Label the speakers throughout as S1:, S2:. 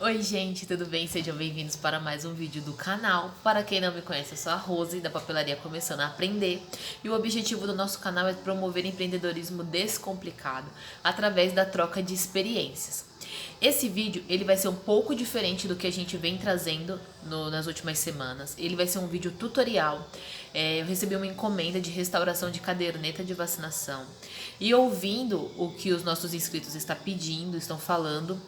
S1: Oi gente, tudo bem? Sejam bem-vindos para mais um vídeo do canal. Para quem não me conhece, eu sou a Rose, da Papelaria Começando a Aprender. E o objetivo do nosso canal é promover empreendedorismo descomplicado, através da troca de experiências. Esse vídeo ele vai ser um pouco diferente do que a gente vem trazendo nas últimas semanas. Ele vai ser um vídeo tutorial. Eu recebi uma encomenda de restauração de caderneta de vacinação. E ouvindo o que os nossos inscritos estão falando,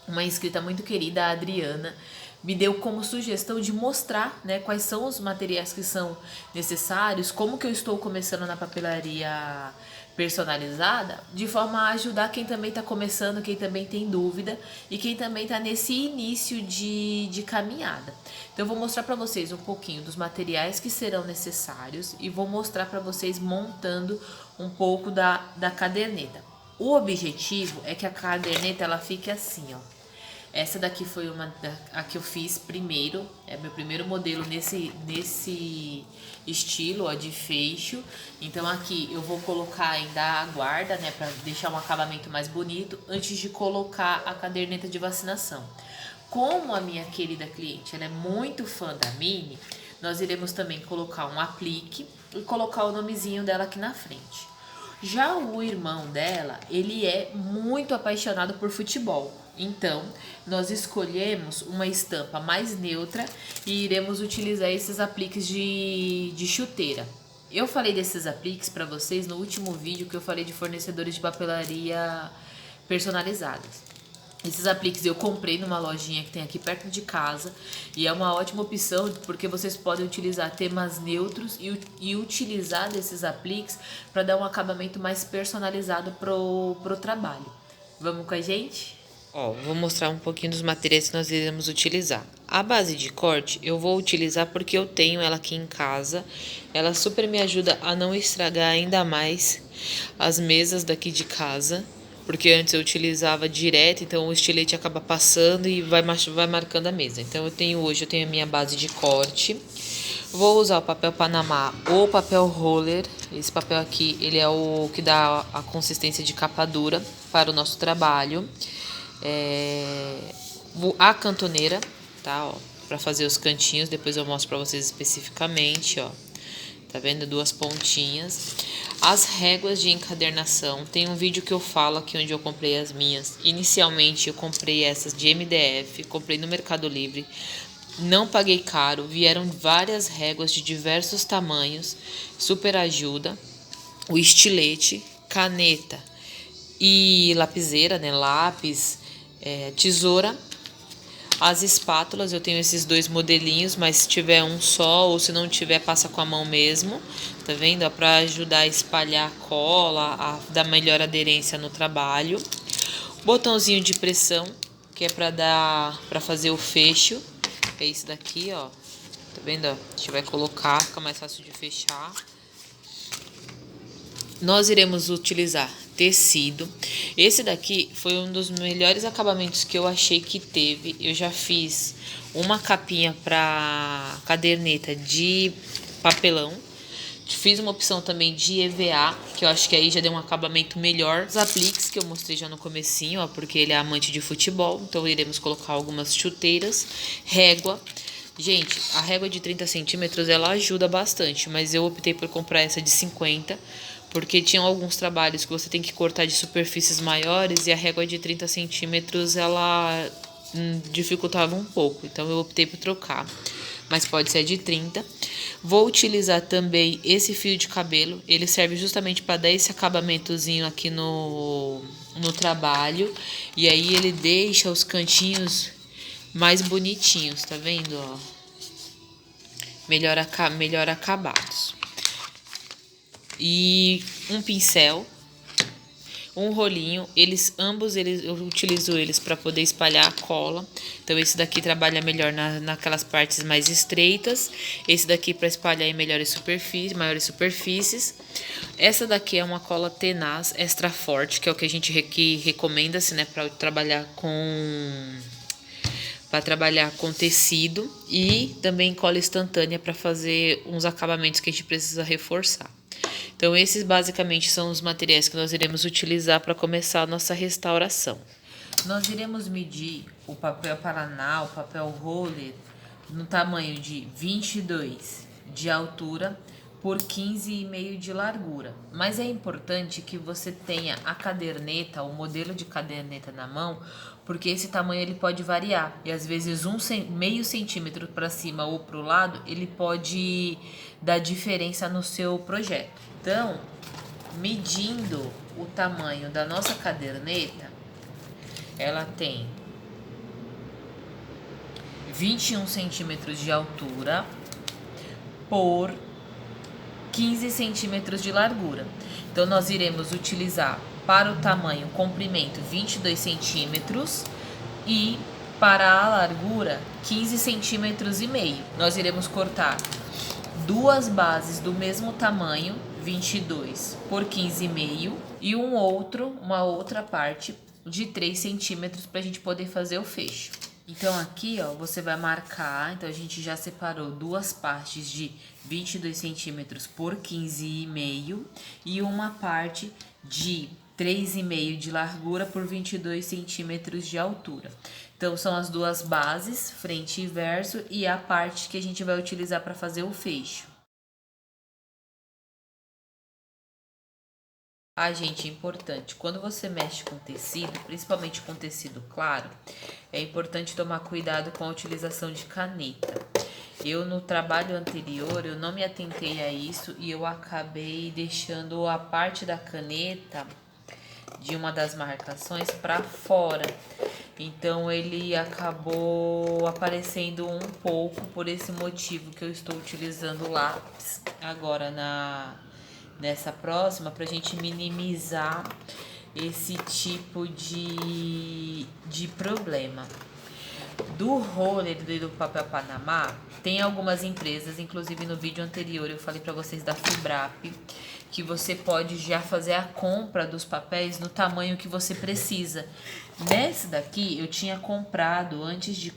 S1: uma inscrita muito querida, a Adriana, me deu como sugestão de mostrar, né, quais são os materiais que são necessários, como que eu estou começando na papelaria personalizada, de forma a ajudar quem também está começando, quem também tem dúvida e quem também está nesse início de caminhada. Então eu vou mostrar para vocês um pouquinho dos materiais que serão necessários e vou mostrar para vocês montando um pouco da caderneta. O objetivo é que a caderneta ela fique assim, ó. Essa daqui foi a que eu fiz primeiro, é meu primeiro modelo nesse estilo, ó, de fecho. Então aqui eu vou colocar ainda a guarda, né, para deixar um acabamento mais bonito, antes de colocar a caderneta de vacinação. Como a minha querida cliente, ela é muito fã da Mini, nós iremos também colocar um aplique e colocar o nomezinho dela aqui na frente. Já o irmão dela, ele é muito apaixonado por futebol. Então, nós escolhemos uma estampa mais neutra e iremos utilizar esses apliques de chuteira. Eu falei desses apliques para vocês no último vídeo que eu falei de fornecedores de papelaria personalizadas. Esses apliques eu comprei numa lojinha que tem aqui perto de casa e é uma ótima opção porque vocês podem utilizar temas neutros e utilizar desses apliques para dar um acabamento mais personalizado pro trabalho. Vamos com a gente? Ó, vou mostrar um pouquinho dos materiais que nós iremos utilizar. A base de corte eu vou utilizar porque eu tenho ela aqui em casa. Ela super me ajuda a não estragar ainda mais as mesas daqui de casa. Porque antes eu utilizava direto, então o estilete acaba passando e vai marcando a mesa. Então hoje eu tenho a minha base de corte. Vou usar o papel Panamá ou papel roller. Esse papel aqui, ele é o que dá a consistência de capa dura para o nosso trabalho. A cantoneira, tá, ó, para fazer os cantinhos, depois eu mostro para vocês especificamente, ó. Tá vendo? Duas pontinhas. As réguas de encadernação. Tem um vídeo que eu falo aqui onde eu comprei as minhas. Inicialmente eu comprei essas de MDF, comprei no Mercado Livre. Não paguei caro, vieram várias réguas de diversos tamanhos, super ajuda. O estilete, caneta e lapiseira, né? Lápis, tesoura. As espátulas, eu tenho esses dois modelinhos, mas se tiver um só ou se não tiver, passa com a mão mesmo. Tá vendo? Para ajudar a espalhar a cola, a dar melhor aderência no trabalho. Botãozinho de pressão, que é para fazer o fecho. É esse daqui, ó. Tá vendo? A gente vai colocar, fica mais fácil de fechar. Nós iremos utilizar tecido. Esse daqui foi um dos melhores acabamentos que eu achei que teve. Eu já fiz uma capinha para caderneta de papelão. Fiz uma opção também de EVA, que eu acho que aí já deu um acabamento melhor. Os apliques que eu mostrei já no comecinho, ó, porque ele é amante de futebol. Então iremos colocar algumas chuteiras, régua. Gente, a régua de 30 centímetros ela ajuda bastante, mas eu optei por comprar essa de 50, porque tinham alguns trabalhos que você tem que cortar de superfícies maiores e a régua de 30 centímetros ela dificultava um pouco, então eu optei por trocar, mas pode ser de 30. Vou utilizar também esse fio de cabelo, ele serve justamente para dar esse acabamentozinho aqui no trabalho, e aí ele deixa os cantinhos mais bonitinhos, tá vendo, ó? Melhor acabados. E um pincel, um rolinho, ambos eu utilizo eles para poder espalhar a cola. Então esse daqui trabalha melhor naquelas partes mais estreitas, esse daqui para espalhar em maiores superfícies. Essa daqui é uma cola tenaz extra forte, que é o que a gente recomenda-se, né, para trabalhar com tecido, e também cola instantânea para fazer uns acabamentos que a gente precisa reforçar. Então, esses basicamente são os materiais que nós iremos utilizar para começar a nossa restauração. Nós iremos medir o papel Paraná, o papel roller, no tamanho de 22 de altura por 15,5 de largura. Mas é importante que você tenha a caderneta, o modelo de caderneta na mão, porque esse tamanho ele pode variar. E às vezes meio centímetro para cima ou para o lado, ele pode dar diferença no seu projeto. Então, medindo o tamanho da nossa caderneta, ela tem 21 centímetros de altura por 15 centímetros de largura. Então, nós iremos utilizar para o tamanho comprimento 22 centímetros e para a largura 15 centímetros e meio. Nós iremos cortar duas bases do mesmo tamanho, 22 por 15,5, e uma outra parte de 3 centímetros para a gente poder fazer o fecho. Então aqui, ó, você vai marcar, então a gente já separou duas partes de 22 centímetros por 15,5 e uma parte de 3,5 de largura por 22 centímetros de altura. Então são as duas bases, frente e verso, e a parte que a gente vai utilizar para fazer o fecho. Gente, é importante, quando você mexe com tecido, principalmente com tecido claro, é importante tomar cuidado com a utilização de caneta. Eu, no trabalho anterior, eu não me atentei a isso e eu acabei deixando a parte da caneta de uma das marcações para fora. Então, ele acabou aparecendo um pouco por esse motivo que eu estou utilizando o lápis agora nessa próxima, para a gente minimizar esse tipo de problema. Do roller e do papel Panamá, tem algumas empresas, inclusive no vídeo anterior eu falei para vocês da Fibrap, que você pode já fazer a compra dos papéis no tamanho que você precisa. Nesse daqui eu tinha comprado, antes de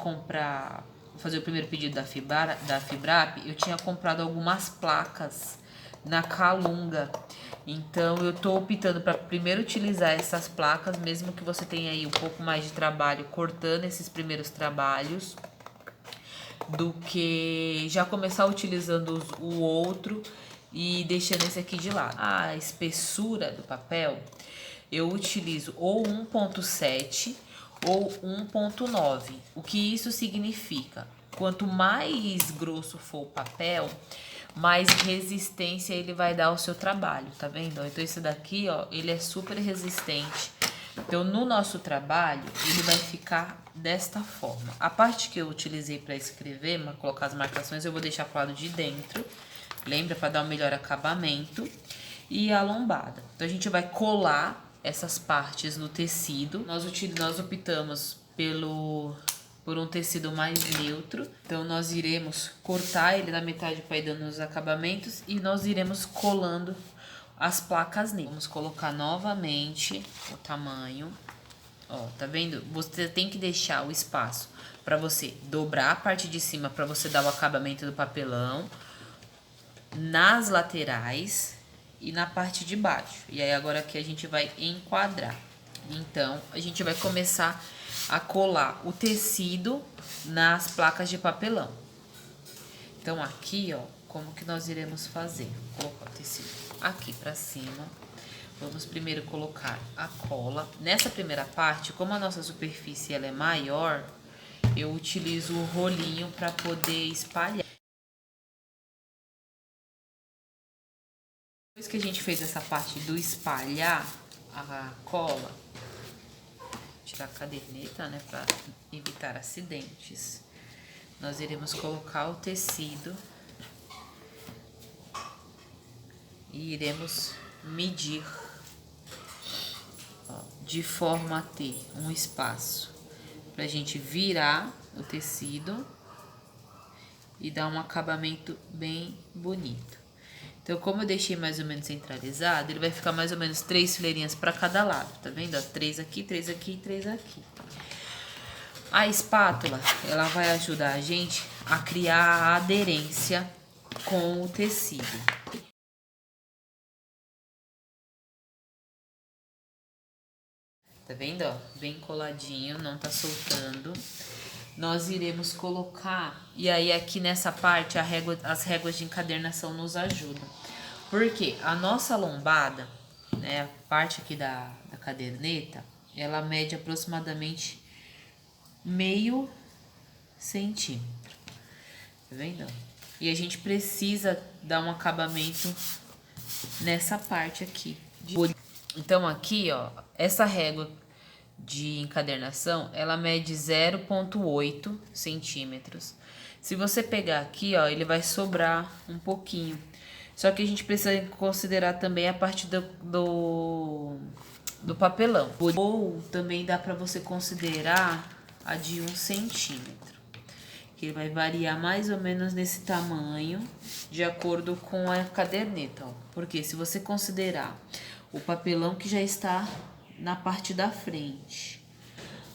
S1: fazer o primeiro pedido da Fibrap, eu tinha comprado algumas placas na Calunga. Então eu tô optando para primeiro utilizar essas placas, mesmo que você tenha aí um pouco mais de trabalho cortando esses primeiros trabalhos, do que já começar utilizando o outro e deixando esse aqui de lado. A espessura do papel eu utilizo ou 1,7 ou 1,9. O que isso significa? Quanto mais grosso for o papel, mais resistência ele vai dar ao seu trabalho, tá vendo? Então esse daqui, ó, ele é super resistente. Então no nosso trabalho, ele vai ficar desta forma. A parte que eu utilizei para escrever, para colocar as marcações, eu vou deixar pro lado de dentro. Lembra? Para dar um melhor acabamento. E a lombada. Então a gente vai colar essas partes no tecido. Nós optamos por um tecido mais neutro. Então nós iremos cortar ele na metade para ir dando os acabamentos e nós iremos colando as placas nele. Vamos colocar novamente o tamanho. Ó, tá vendo? Você tem que deixar o espaço para você dobrar a parte de cima para você dar o acabamento do papelão, nas laterais e na parte de baixo. E aí agora aqui a gente vai enquadrar. Então a gente vai começar a colar o tecido nas placas de papelão. Então aqui, ó, como que nós iremos fazer? Vou colocar o tecido aqui pra cima. Vamos primeiro colocar a cola. Nessa primeira parte, como a nossa superfície ela é maior, eu utilizo o rolinho para poder espalhar. Depois que a gente fez essa parte do espalhar a cola, tirar a caderneta, né, para evitar acidentes, nós iremos colocar o tecido e iremos medir, ó, de forma a ter um espaço pra gente virar o tecido e dar um acabamento bem bonito. Então, como eu deixei mais ou menos centralizado, ele vai ficar mais ou menos 3 fileirinhas para cada lado, tá vendo? Ó, 3 aqui, 3 aqui e 3 aqui. A espátula, ela vai ajudar a gente a criar a aderência com o tecido. Tá vendo, ó? Bem coladinho, não tá soltando. Nós iremos colocar, e aí aqui nessa parte as réguas de encadernação nos ajudam. Porque a nossa lombada, né, a parte aqui da caderneta, ela mede aproximadamente meio centímetro. Tá vendo? E a gente precisa dar um acabamento nessa parte aqui. Então aqui, ó, essa régua de encadernação, ela mede 0,8 centímetros. Se você pegar aqui, ó, ele vai sobrar um pouquinho. Só que a gente precisa considerar também a parte do papelão. Ou também dá para você considerar a de 1 centímetro. Que ele vai variar mais ou menos nesse tamanho, de acordo com a caderneta, ó. Porque se você considerar o papelão que já está na parte da frente,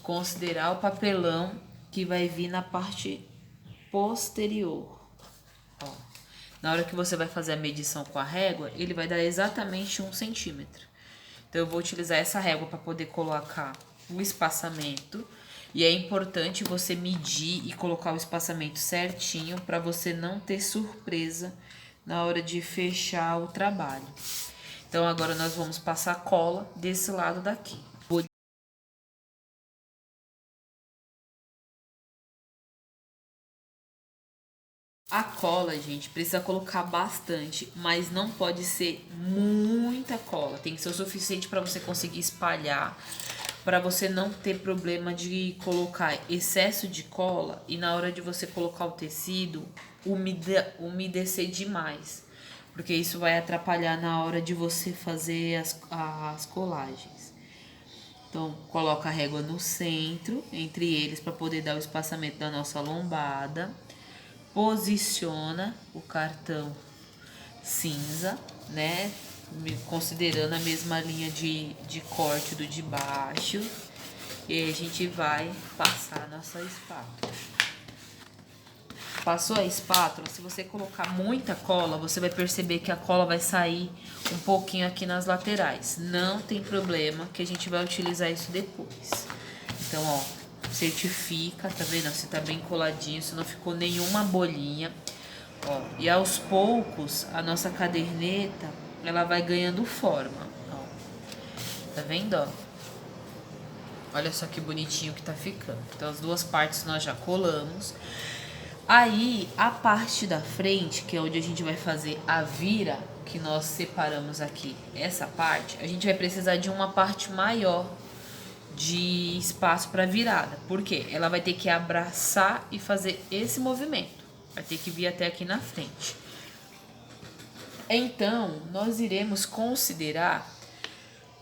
S1: considerar o papelão que vai vir na parte posterior, ó. Na hora que você vai fazer a medição com a régua, ele vai dar exatamente 1 centímetro. Então eu vou utilizar essa régua para poder colocar o espaçamento. E é importante você medir e colocar o espaçamento certinho para você não ter surpresa na hora de fechar o trabalho. Então agora nós vamos passar cola desse lado daqui. A cola, gente, precisa colocar bastante, mas não pode ser muita cola. Tem que ser o suficiente para você conseguir espalhar, para você não ter problema de colocar excesso de cola e na hora de você colocar o tecido umedecer demais, porque isso vai atrapalhar na hora de você fazer as colagens. Então, coloca a régua no centro, entre eles, para poder dar o espaçamento da nossa lombada. Posiciona o cartão cinza, né? Considerando a mesma linha de corte do de baixo. E aí a gente vai passar a nossa espátula. Passou a espátula, se você colocar muita cola, você vai perceber que a cola vai sair um pouquinho aqui nas laterais. Não tem problema, que a gente vai utilizar isso depois. Então, ó, certifica, tá vendo? Se tá bem coladinho, se não ficou nenhuma bolinha. Ó, e aos poucos, a nossa caderneta, ela vai ganhando forma, ó. Tá vendo, ó? Olha só que bonitinho que tá ficando. Então, as duas partes nós já colamos. Aí, a parte da frente, que é onde a gente vai fazer a vira, que nós separamos aqui, essa parte, a gente vai precisar de uma parte maior de espaço para virada. Por quê? Ela vai ter que abraçar e fazer esse movimento. Vai ter que vir até aqui na frente. Então, nós iremos considerar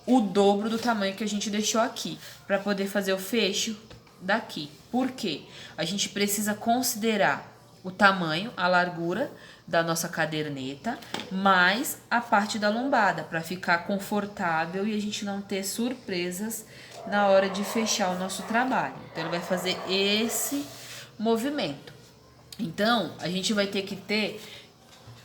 S1: o dobro do tamanho que a gente deixou aqui, para poder fazer o fecho daqui. Por quê? A gente precisa considerar o tamanho, a largura da nossa caderneta, mais a parte da lombada, para ficar confortável e a gente não ter surpresas na hora de fechar o nosso trabalho. Então, ele vai fazer esse movimento. Então, a gente vai ter que ter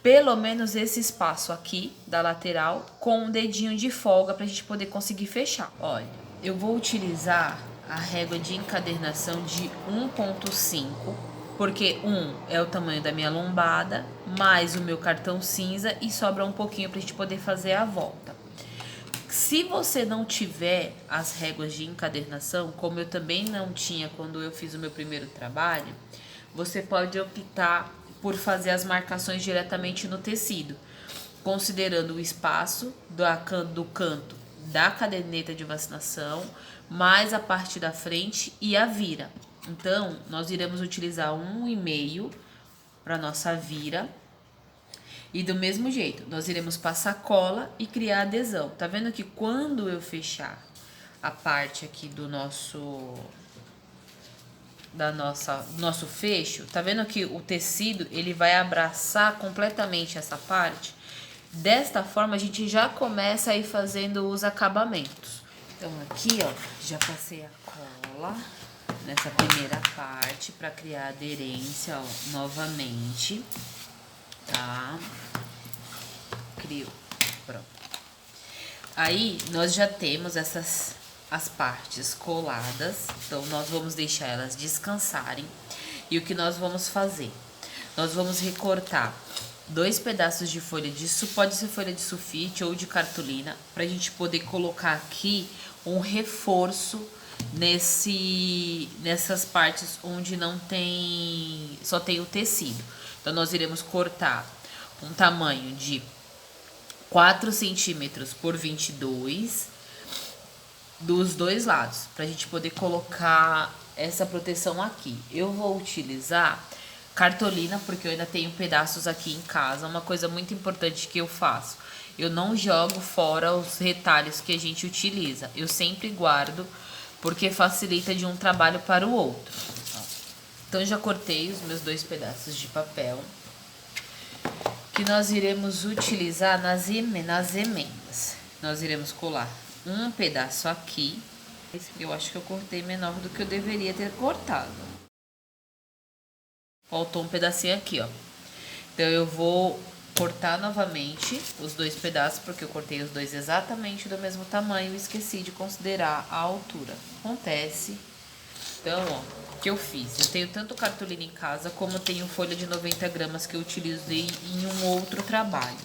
S1: pelo menos esse espaço aqui da lateral com um dedinho de folga para a gente poder conseguir fechar. Olha, eu vou utilizar a régua de encadernação de 1,5, porque 1 é o tamanho da minha lombada, mais o meu cartão cinza e sobra um pouquinho para a gente poder fazer a volta. Se você não tiver as réguas de encadernação, como eu também não tinha quando eu fiz o meu primeiro trabalho, você pode optar por fazer as marcações diretamente no tecido, considerando o espaço do canto da caderneta de vacinação, mais a parte da frente e a vira. Então, nós iremos utilizar 1,5 para nossa vira. E do mesmo jeito, nós iremos passar cola e criar adesão. Tá vendo que quando eu fechar a parte aqui do nosso fecho, tá vendo que o tecido ele vai abraçar completamente essa parte? Desta forma a gente já começa a ir fazendo os acabamentos. Então aqui, ó, já passei a cola nessa primeira parte para criar aderência, ó, novamente, tá? Criou, pronto. Aí nós já temos essas as partes coladas, então nós vamos deixar elas descansarem. E o que nós vamos fazer? Nós vamos recortar 2 pedaços de folha de pode ser folha de sulfite ou de cartolina, pra gente poder colocar aqui um reforço nessas partes onde não tem, só tem o tecido. Então nós iremos cortar um tamanho de 4 centímetros por 22 dos 2 lados, pra gente poder colocar essa proteção aqui. Eu vou utilizar cartolina porque eu ainda tenho pedaços aqui em casa. Uma coisa muito importante que eu faço: eu não jogo fora os retalhos que a gente utiliza, eu sempre guardo, porque facilita de um trabalho para o outro. Então já cortei os meus 2 pedaços de papel que nós iremos utilizar nas emendas. Nós iremos colar um pedaço aqui. Eu acho que eu cortei menor do que eu deveria ter cortado. Faltou um pedacinho aqui, ó. Então eu vou cortar novamente os 2 pedaços, porque eu cortei os 2 exatamente do mesmo tamanho e esqueci de considerar a altura. Acontece. Então, ó, o que eu fiz? Eu tenho tanto cartolina em casa, como tenho folha de 90 gramas que eu utilizei em um outro trabalho.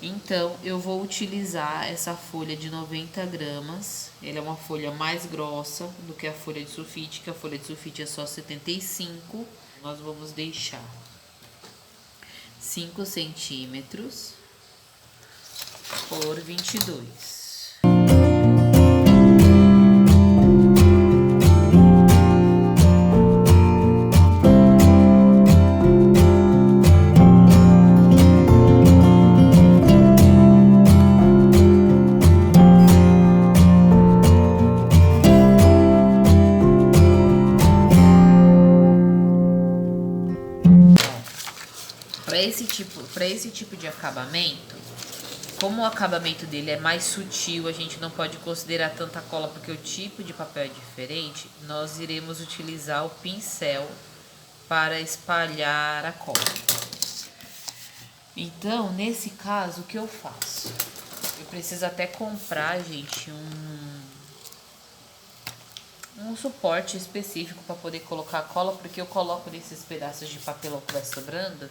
S1: Então, eu vou utilizar essa folha de 90 gramas. Ela é uma folha mais grossa do que a folha de sulfite, que a folha de sulfite é só 75. Nós vamos deixar 5 centímetros por 22. Para esse tipo de acabamento, como o acabamento dele é mais sutil, a gente não pode considerar tanta cola porque o tipo de papel é diferente. Nós iremos utilizar o pincel para espalhar a cola. Então, nesse caso, o que eu faço? Eu preciso até comprar, gente, um suporte específico para poder colocar a cola, porque eu coloco nesses pedaços de papelão que vai sobrando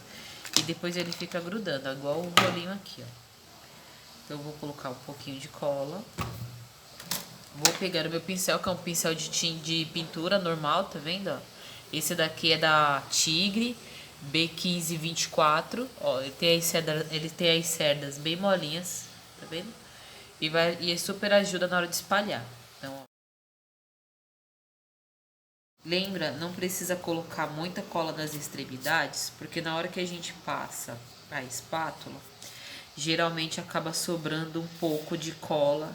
S1: e depois ele fica grudando, igual o rolinho aqui, ó. Então eu vou colocar um pouquinho de cola. Vou pegar o meu pincel, que é um pincel de pintura normal, tá vendo, ó? Esse daqui é da Tigre B1524, ó, ele tem as cerdas bem molinhas, tá vendo? E super ajuda na hora de espalhar. Então, ó. Lembra, não precisa colocar muita cola nas extremidades, porque na hora que a gente passa a espátula, geralmente acaba sobrando um pouco de cola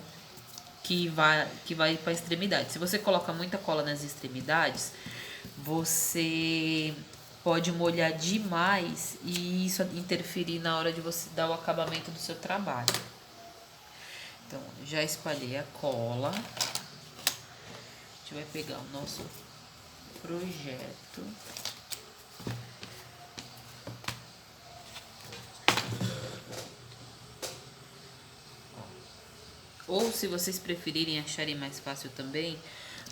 S1: que vai para a extremidade. Se você coloca muita cola nas extremidades, você pode molhar demais e isso interferir na hora de você dar o acabamento do seu trabalho. Então, já espalhei a cola. A gente vai pegar o nosso projeto. Ou se vocês preferirem, acharem mais fácil também,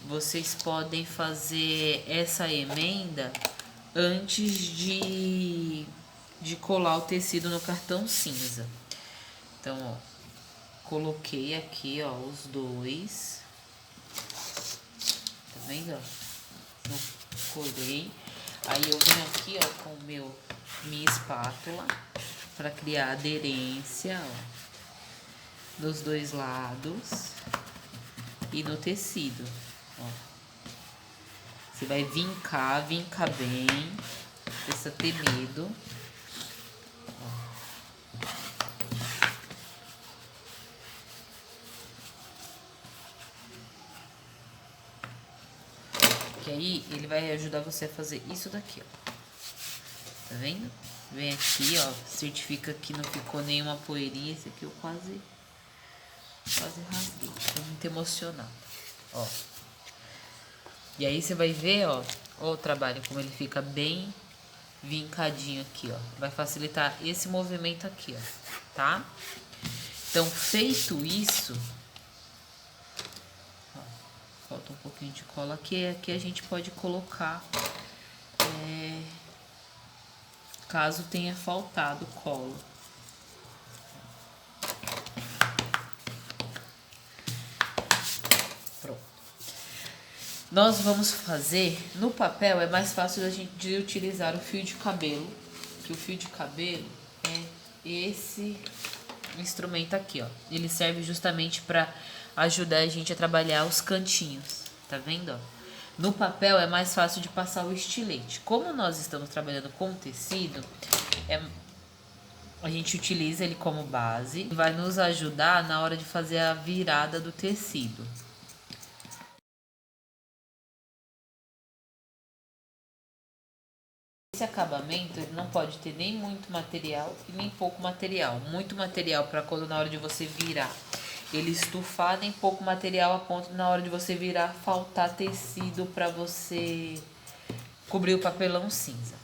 S1: vocês podem fazer essa emenda antes de colar o tecido no cartão cinza. Então, ó, coloquei aqui, ó, os 2. Tá vendo, ó? Eu colei. Aí eu venho aqui, ó, com minha espátula para criar aderência, ó, dos 2 lados e no tecido, ó. Você vai vincar bem, não precisa ter medo. Que aí ele vai ajudar você a fazer isso daqui, ó. Tá vendo? Vem aqui, ó, certifica que não ficou nenhuma poeirinha. Esse aqui eu quase rasguei, tô muito emocionada, ó. E aí você vai ver, ó o trabalho como ele fica bem vincadinho aqui, ó. Vai facilitar esse movimento aqui, ó, tá? Então, feito isso, ó, pouquinho de cola aqui. Aqui a gente pode colocar, caso tenha faltado cola. Pronto. Nós vamos fazer, no papel é mais fácil a gente de utilizar o fio de cabelo, que o fio de cabelo é esse instrumento aqui, ó. Ele serve justamente para ajudar a gente a trabalhar os cantinhos, tá vendo, ó? No papel é mais fácil de passar o estilete. Como nós estamos trabalhando com tecido, a gente utiliza ele como base, vai nos ajudar na hora de fazer a virada do tecido. Esse acabamento ele não pode ter nem muito material e nem pouco material. Muito material para quando na hora de você virar ele estufar, nem pouco material a ponto de na hora de você virar faltar tecido para você cobrir o papelão cinza.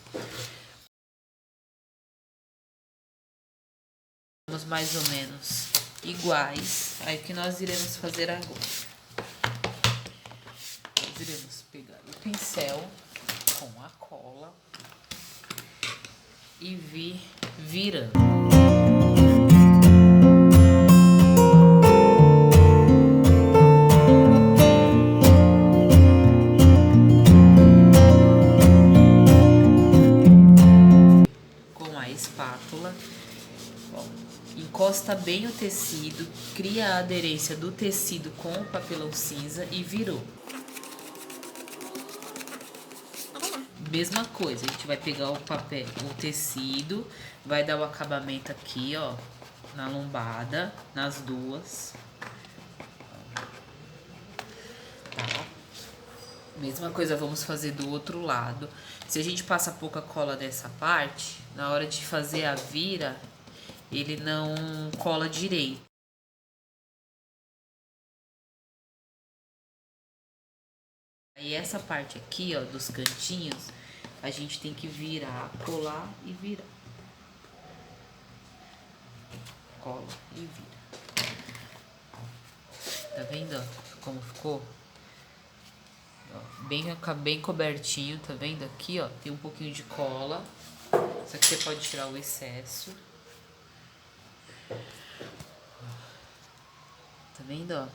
S1: Vamos mais ou menos iguais. Aí o que nós iremos fazer agora? Nós iremos pegar o pincel com a cola e vir virando. Com a espátula, ó, encosta bem o tecido, cria a aderência do tecido com o papelão cinza e virou. Mesma coisa, a gente vai pegar o papel, o tecido, vai dar o acabamento aqui, ó, na lombada, nas duas. Tá? Mesma coisa vamos fazer do outro lado. Se a gente passa pouca cola nessa parte, na hora de fazer a vira, ele não cola direito. E essa parte aqui, ó, dos cantinhos, a gente tem que virar, colar e virar. Cola e vira. Tá vendo, ó, como ficou? Ó, bem cobertinho, tá vendo? Aqui, ó, tem um pouquinho de cola. Isso aqui você pode tirar o excesso. Tá vendo, ó?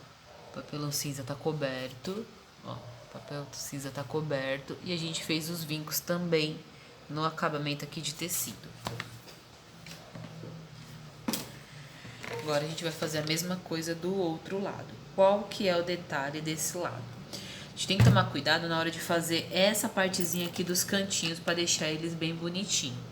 S1: O papelão cinza tá coberto, ó. O papel cinza tá coberto e a gente fez os vincos também no acabamento aqui de tecido. Agora a gente vai fazer a mesma coisa do outro lado. Qual que é o detalhe desse lado? A gente tem que tomar cuidado na hora de fazer essa partezinha aqui dos cantinhos para deixar eles bem bonitinhos.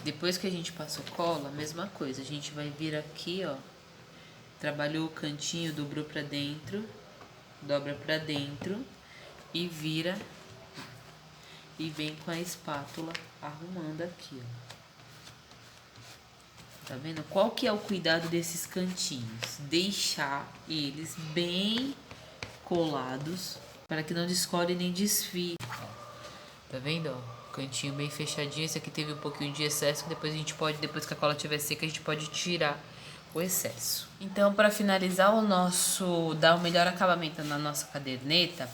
S1: Depois que a gente passou cola, a mesma coisa. A gente vai vir aqui, ó. Trabalhou o cantinho, dobrou pra dentro. Dobra pra dentro. E vira. E vem com a espátula arrumando aqui, ó. Tá vendo? Qual que é o cuidado desses cantinhos? Deixar eles bem colados. Para que não descole nem desfie. Tá vendo, ó? Cantinho bem fechadinho. Esse aqui teve um pouquinho de excesso, que depois a gente pode, depois que a cola estiver seca, a gente pode tirar o excesso. Então, para finalizar dar o melhor acabamento na nossa caderneta,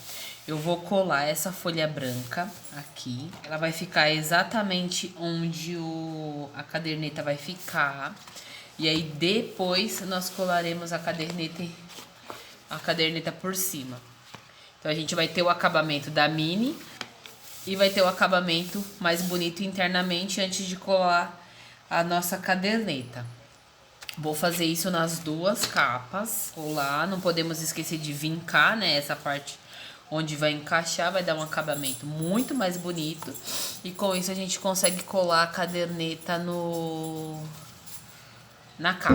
S1: eu vou colar essa folha branca aqui. Ela vai ficar exatamente onde a caderneta vai ficar. E aí depois nós colaremos a caderneta por cima. Então a gente vai ter o acabamento da mini e vai ter o acabamento mais bonito internamente antes de colar a nossa caderneta. Vou fazer isso nas duas capas, colar, não podemos esquecer de vincar, né, essa parte onde vai encaixar, vai dar um acabamento muito mais bonito. E com isso a gente consegue colar a caderneta na capa.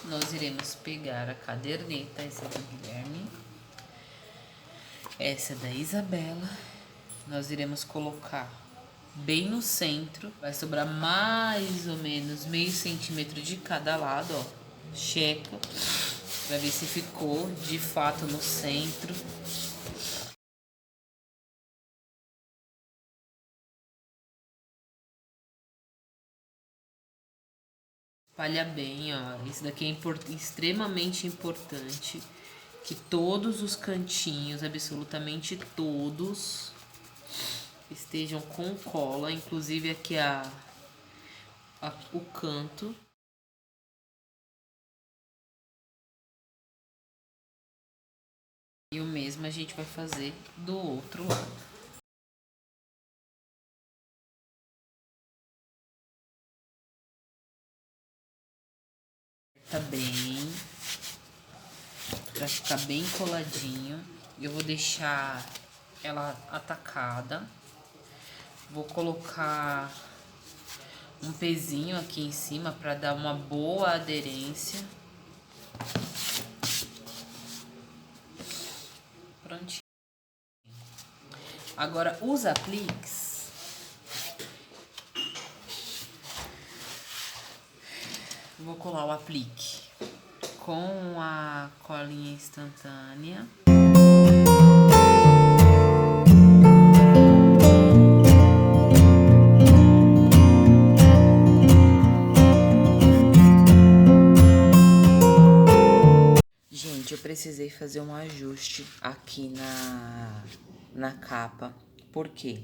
S1: nós iremos pegar a caderneta, essa é do Guilherme, essa é da Isabela. Nós iremos colocar bem no centro, vai sobrar mais ou menos meio centímetro de cada lado, ó. Checa, pra ver se ficou de fato no centro. Espalha bem, ó. Isso daqui é extremamente importante. Que todos os cantinhos, absolutamente todos, estejam com cola. Inclusive aqui o canto. E o mesmo a gente vai fazer do outro lado. Tá bem, pra ficar bem coladinho. Eu vou deixar ela atacada. Vou colocar um pezinho aqui em cima para dar uma boa aderência. Prontinho. Agora os apliques, vou colar o aplique com a colinha instantânea. Gente, eu precisei fazer um ajuste aqui na capa, porque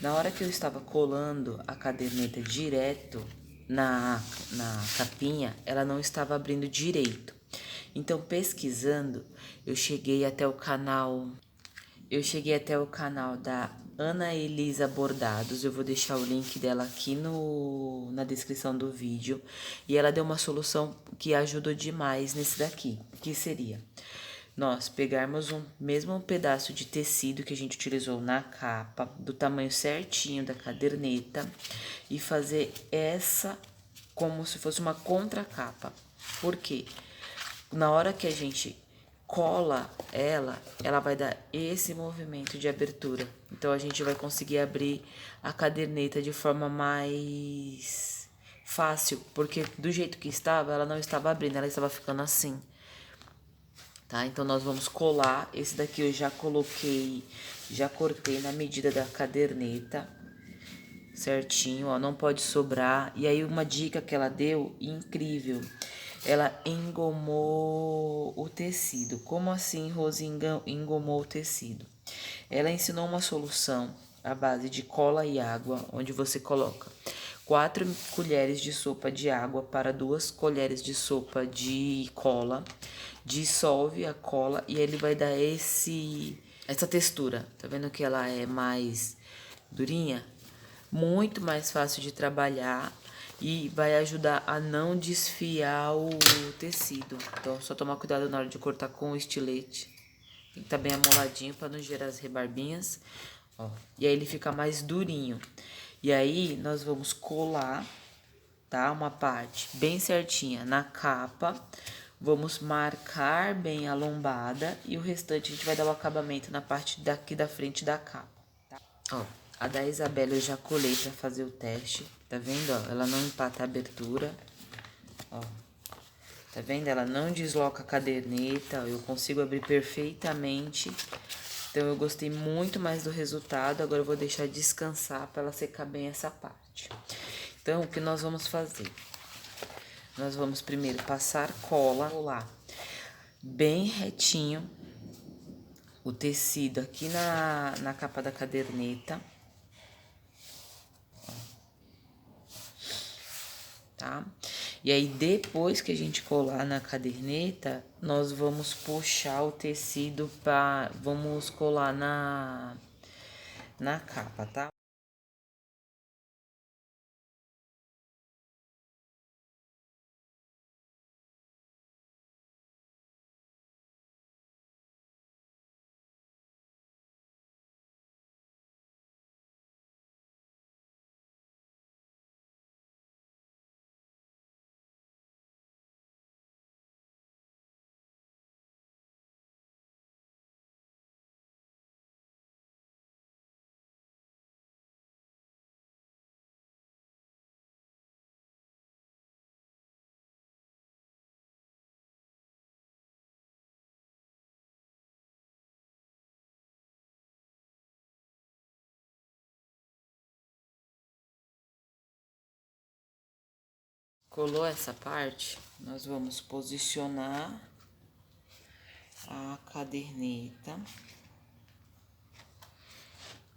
S1: na hora que eu estava colando a caderneta direto na capinha, ela não estava abrindo direito. Então, pesquisando, eu cheguei até o canal da Ana Elisa Bordados. Eu vou deixar o link dela aqui na descrição do vídeo. E ela deu uma solução que ajudou demais nesse daqui, que seria nós pegarmos um mesmo pedaço de tecido que a gente utilizou na capa, do tamanho certinho da caderneta, e fazer essa como se fosse uma contracapa. Por quê? Na hora que a gente cola ela vai dar esse movimento de abertura. Então, a gente vai conseguir abrir a caderneta de forma mais fácil, porque do jeito que estava, ela não estava abrindo, ela estava ficando assim. Tá? Então, nós vamos colar. Esse daqui eu já coloquei, já cortei na medida da caderneta, certinho, ó, não pode sobrar. E aí, uma dica que ela deu, incrível, ela engomou o tecido. Como assim, Rose, engomou o tecido? Ela ensinou uma solução à base de cola e água, onde você coloca 4 colheres de sopa de água para 2 colheres de sopa de cola, dissolve a cola e ele vai dar essa textura. Tá vendo que ela é mais durinha? Muito mais fácil de trabalhar e vai ajudar a não desfiar o tecido. Então, só tomar cuidado na hora de cortar com o estilete. Tem que estar bem amoladinho para não gerar as rebarbinhas. Ó, e aí ele fica mais durinho. E aí, nós vamos colar, tá? Uma parte bem certinha na capa. Vamos marcar bem a lombada e o restante a gente vai dar o acabamento na parte daqui da frente da capa, tá? Ó, a da Isabela eu já colei pra fazer o teste, tá vendo, ó? Ela não empata a abertura, ó. Tá vendo? Ela não desloca a caderneta, eu consigo abrir perfeitamente. Então, eu gostei muito mais do resultado. Agora, eu vou deixar descansar para ela secar bem essa parte. Então, o que nós vamos fazer? Nós vamos primeiro passar cola, colar bem retinho o tecido aqui na capa da caderneta. Tá? E aí, depois que a gente colar na caderneta, nós vamos puxar o tecido vamos colar na capa, tá?
S2: Colou essa parte, nós vamos posicionar a caderneta,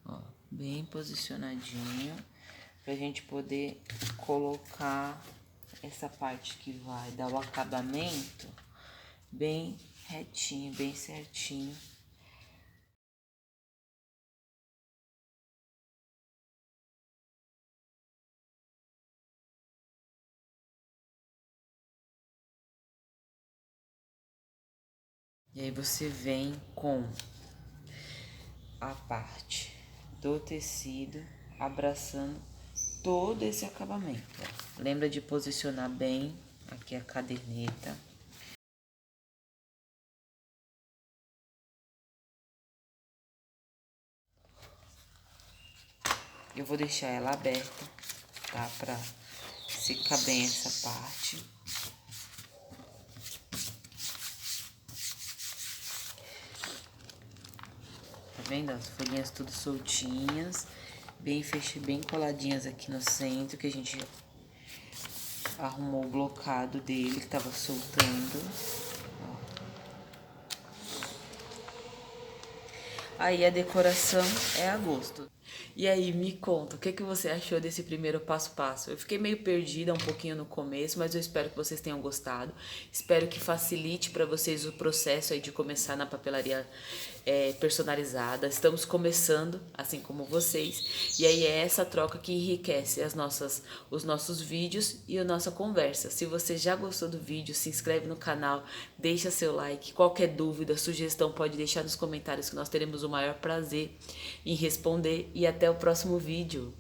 S2: ó, bem posicionadinho, pra gente poder colocar essa parte que vai dar o acabamento bem retinho, bem certinho. E aí você vem com a parte do tecido abraçando todo esse acabamento. Lembra de posicionar bem aqui a caderneta. Eu vou deixar ela aberta, tá? Pra secar bem essa parte. Tá vendo? As folhinhas tudo soltinhas, bem coladinhas aqui no centro, que a gente arrumou o blocado dele, que tava soltando. Ó. Aí a decoração é a gosto. E aí, me conta, o que você achou desse primeiro passo a passo? Eu fiquei meio perdida um pouquinho no começo, mas eu espero que vocês tenham gostado. Espero que facilite para vocês o processo aí de começar na papelaria personalizada. Estamos começando, assim como vocês, e aí é essa troca que enriquece os nossos vídeos e a nossa conversa. Se você já gostou do vídeo, se inscreve no canal, deixa seu like. Qualquer dúvida, sugestão, pode deixar nos comentários que nós teremos o maior prazer em responder. E até o próximo vídeo.